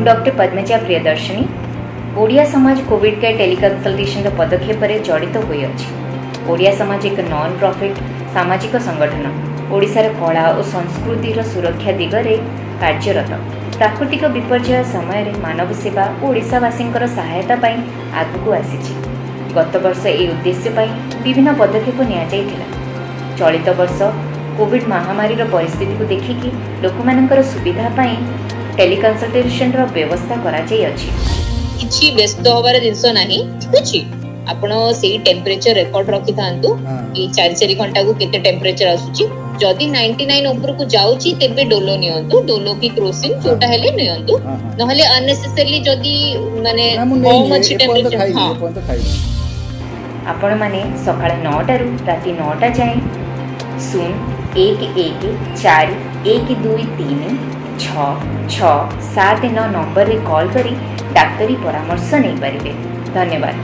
Doctor Padmaja Priyadarshini Odia समाज Covid care टेलीकनसल्टेशन पदक्षेप जड़ित होई अछि। ओडिया समाज एक नॉन प्रॉफिट सामाजिक संगठन ओडिशार कला और संस्कृतिर सुरक्षा दिगरे कार्यरत। प्राकृतिक विपर्यय समय मानव सेवा और ओडिशावासी सहायता पाई आगकू आसीछि। गत वर्ष ए उद्देश्य पाई विभिन्न पदक्षेप निया जायथिला। चलित वर्ष कोविड महामारी परिस्थिति को देखिकी लोकमानकर सुविधा पाई टेलीकनसल्टेशन व्यवस्था करा जाय अछि। किछि व्यस्त होबार जिंस नाही, ठीक अछि। आपण सेही टेम्परेचर रिकॉर्ड रखि थांतु कि 4 घंटा को केते टेम्परेचर आसुची। जदि 99 ऊपर को जाउची तेबे डोलो नियंतु, डोलो की क्रोसिन जोटा हेले नियंतु, नहले अननेसेसरली जदि माने कम अछि टेम्परेचर आपण माने सकाळ 9 रु राति 9 जाए 0114123 667 9 नंबर रे कॉल करी डाक्तरी परामर्श नहीं पारिबे। धन्यवाद।